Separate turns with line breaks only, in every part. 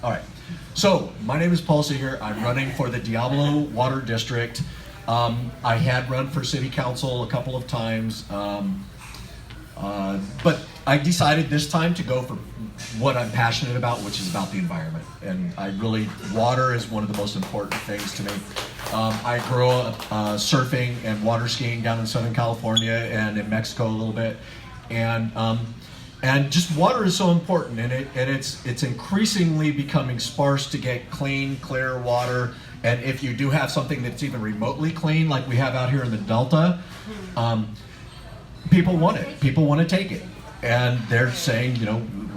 All right. So my name is Paul Seger. I'm running for the Diablo Water District. I had run for city council a couple of times, but I decided this time to go for what I'm passionate about, which is about the environment. And water is one of the most important things to me. I grew up surfing and water skiing down in Southern California and in Mexico a little bit, and just water is so important, and it's increasingly becoming sparse to get clean, clear water. And if you do have something that's even remotely clean, like we have out here in the Delta, people want it. People want to take it, and they're saying,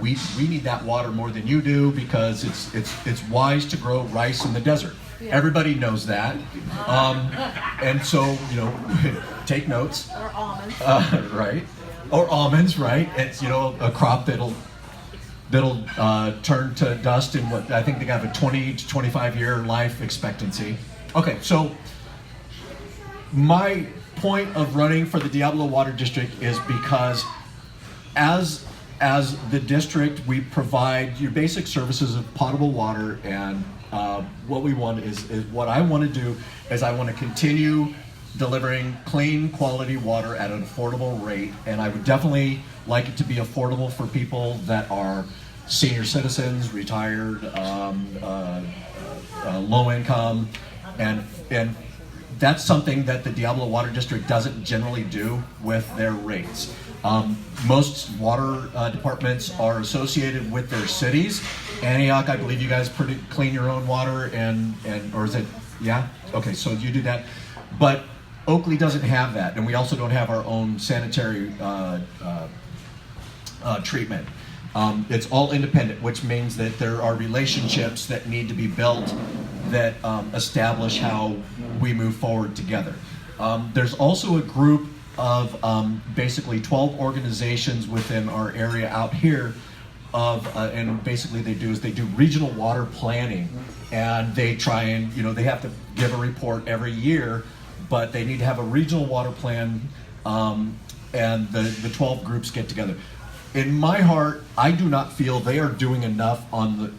we need that water more than you do because it's wise to grow rice in the desert. Yeah. Everybody knows that, and so take notes.
Or almonds.
Right. Or almonds, right? It's a crop that'll turn to dust in what I think they have a 20 to 25 year life expectancy. Okay, so my point of running for the Diablo Water District is because as the district, we provide your basic services of potable water, and what we want is what I want to do is I want to continue delivering clean, quality water at an affordable rate, and I would definitely like it to be affordable for people that are senior citizens, retired, low income, and that's something that the Diablo Water District doesn't generally do with their rates. Most water departments are associated with their cities. Antioch, I believe you guys clean your own water, or is it? Yeah. Okay, so you do that, but Oakley doesn't have that, and we also don't have our own sanitary treatment. It's all independent, which means that there are relationships that need to be built that establish how we move forward together. There's also a group of basically 12 organizations within our area out here and basically they do regional water planning, and they try and they have to give a report every year, but they need to have a regional water plan, and the 12 groups get together. In my heart, I do not feel they are doing enough on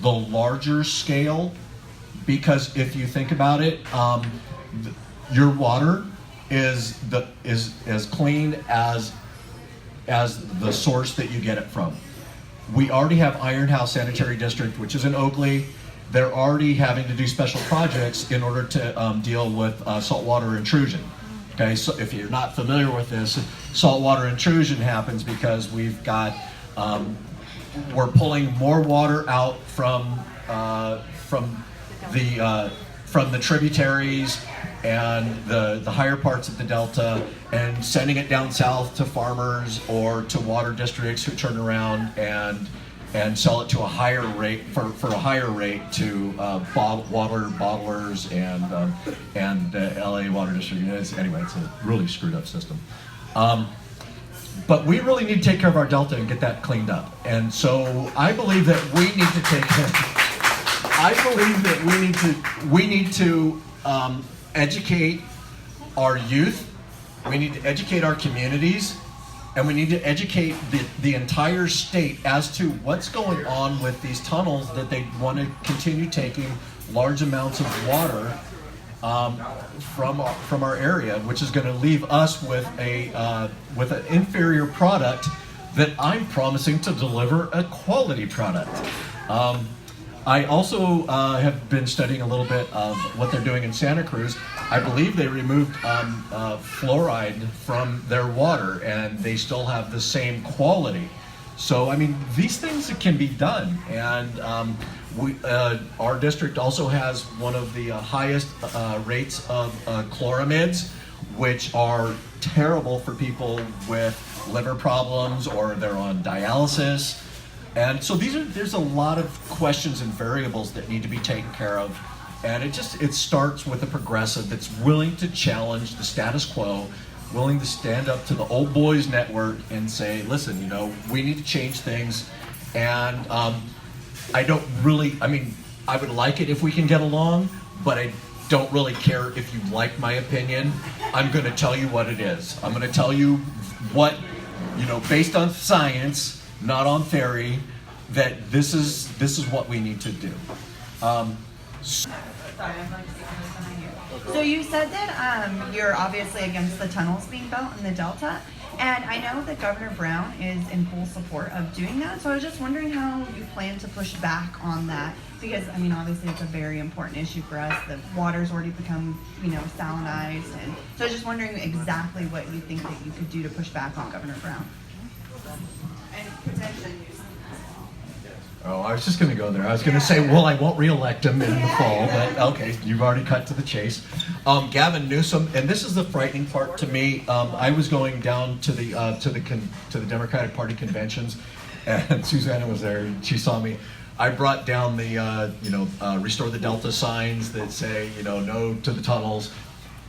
the larger scale, because if you think about it, your water is as clean as the source that you get it from. We already have Iron House Sanitary District, which is in Oakley. They're already having to do special projects in order to deal with saltwater intrusion. Okay, so if you're not familiar with this, saltwater intrusion happens because we're pulling more water out from the tributaries and the higher parts of the Delta, and sending it down south to farmers or to water districts who turn around and sell it to a higher rate for a higher rate to water bottlers and LA Water District. Anyway, it's a really screwed up system. But we really need to take care of our Delta and get that cleaned up. And so I believe that we need to take care. I believe that we need to educate our youth. We need to educate our communities. And we need to educate the entire state as to what's going on with these tunnels that they want to continue taking large amounts of water from our area, which is going to leave us with an inferior product that I'm promising to deliver a quality product. I also have been studying a little bit of what they're doing in Santa Cruz. I believe they removed fluoride from their water, and they still have the same quality. So, I mean, these things can be done. And our district also has one of the highest rates of chloramids, which are terrible for people with liver problems or they're on dialysis. And so there's a lot of questions and variables that need to be taken care of. And it starts with a progressive that's willing to challenge the status quo, willing to stand up to the old boys network and say, listen, we need to change things. And I would like it if we can get along, but I don't really care if you like my opinion. I'm going to tell you what it is. I'm going to tell you what, based on science, not on theory, that this is what we need to do.
Sorry, I'd like to see what's behind you. So you said that you're obviously against the tunnels being built in the Delta, and I know that Governor Brown is in full support of doing that, so I was just wondering how you plan to push back on that, because, I mean, obviously it's a very important issue for us. The water's already become, salinized, and so I was just wondering exactly what you think that you could do to push back on Governor Brown. And potentially use.
Oh, I was just going to go there. I was going to say, well, I won't reelect him in the fall, but okay, you've already cut to the chase. Gavin Newsom, and this is the frightening part to me. I was going down to the Democratic Party conventions, and Susanna was there. And she saw me. I brought down the Restore the Delta signs that say no to the tunnels.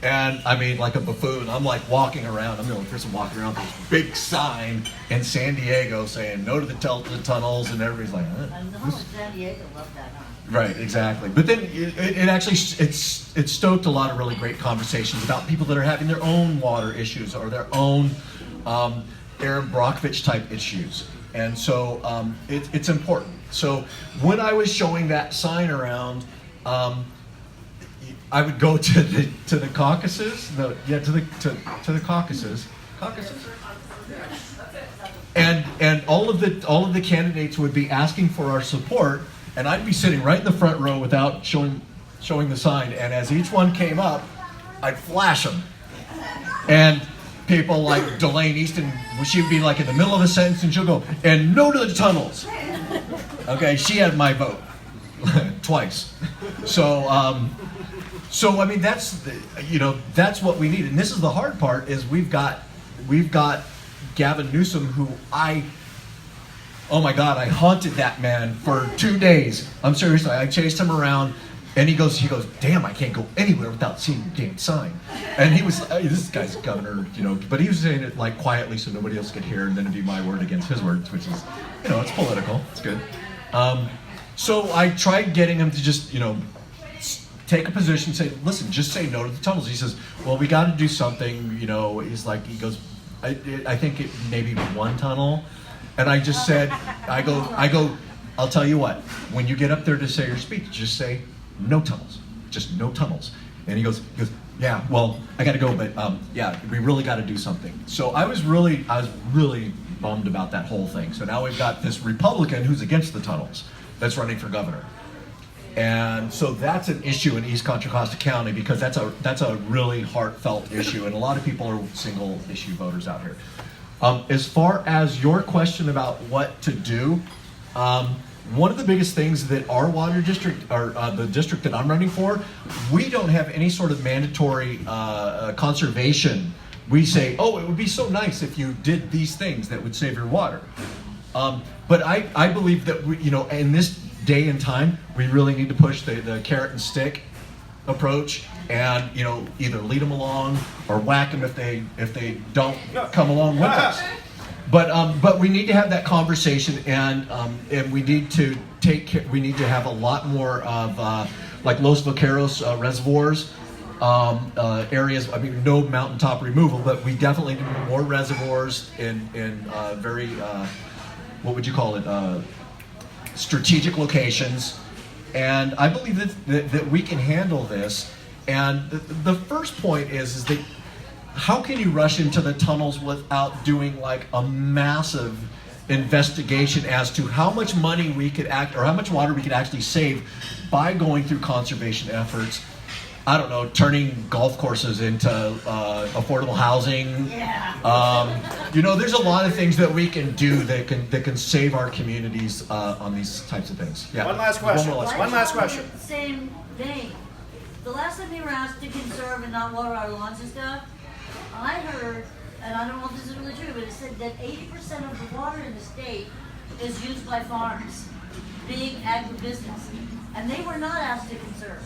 And I mean, like a buffoon, I'm like walking around. I'm the only person walking around with this big sign in San Diego saying no to the Delta tunnels, and everybody's like,
I know San Diego loved that, huh?
Right, exactly. But then it actually stoked a lot of really great conversations about people that are having their own water issues or their own Aaron Brockovich type issues, and so it's important. So when I was showing that sign around. I would go to the caucuses, to the caucuses, and all of the candidates would be asking for our support, and I'd be sitting right in the front row without showing the sign, and as each one came up, I'd flash them, and people like Delane Easton, she would be like in the middle of a sentence, and she'll go, and no to the tunnels. Okay, she had my vote twice, So I mean that's what we need, and this is the hard part is we've got Gavin Newsom, who oh my God, I haunted that man for 2 days. I'm serious, I chased him around, and he goes, damn, I can't go anywhere without seeing your damn sign. And he was this guy's governor, but he was saying it like quietly so nobody else could hear, and then it'd be my word against his words, which is it's political, it's good. So I tried getting him to just take a position, say, listen, just say no to the tunnels. He says, well, we got to do something, he goes, I think it maybe one tunnel. And I just said, I go, I'll tell you what, when you get up there to say your speech, just say no tunnels, just no tunnels. And he goes, yeah, well, I got to go, but yeah, we really got to do something. So I was really bummed about that whole thing. So now we've got this Republican who's against the tunnels that's running for governor. And so that's an issue in East Contra Costa County, because that's a really heartfelt issue, and a lot of people are single issue voters out here. As far as your question about what to do, one of the biggest things that our water district, or the district that I'm running for, we don't have any sort of mandatory conservation. We say, oh, it would be so nice if you did these things that would save your water. But I believe that in this day and time, we really need to push the carrot and stick approach, and either lead them along or whack them if they don't come along with us. But we need to have that conversation, and we need to have a lot more of like Los Vaqueros reservoirs areas. I mean, no mountaintop removal, but we definitely need more reservoirs in very what would you call it? Strategic locations, and I believe that we can handle this. And the first point is that how can you rush into the tunnels without doing like a massive investigation as to how much money we could or how much water we could actually save by going through conservation efforts? I don't know, turning golf courses into affordable housing.
Yeah.
There's a lot of things that we can do that can save our communities on these types of things. Yeah.
One last question. One last question.
Same thing. The last time we were asked to conserve and not water our lawns and stuff, I heard, and I don't know if this is really true, but it said that 80% of the water in the state is used by farms, big agribusiness, and they were not asked to conserve.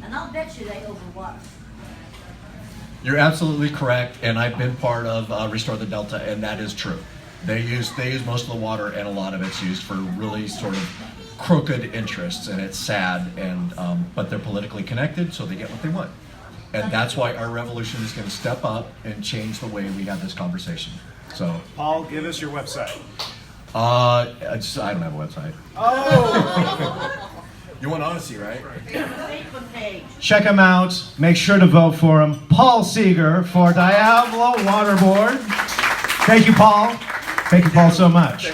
And I'll bet you they overwater.
You're absolutely correct, and I've been part of Restore the Delta, and that is true. They use most of the water, and a lot of it's used for really sort of crooked interests, and it's sad. And but they're politically connected, so they get what they want, and that's why our revolution is going to step up and change the way we have this conversation. So,
Paul, give us your website.
I don't have a website.
Oh!
You want honesty, right?
Facebook page.
Check him out. Make sure to vote for him. Paul Seger for Diablo Water Board. Thank you, Paul. Thank you, Paul, so much.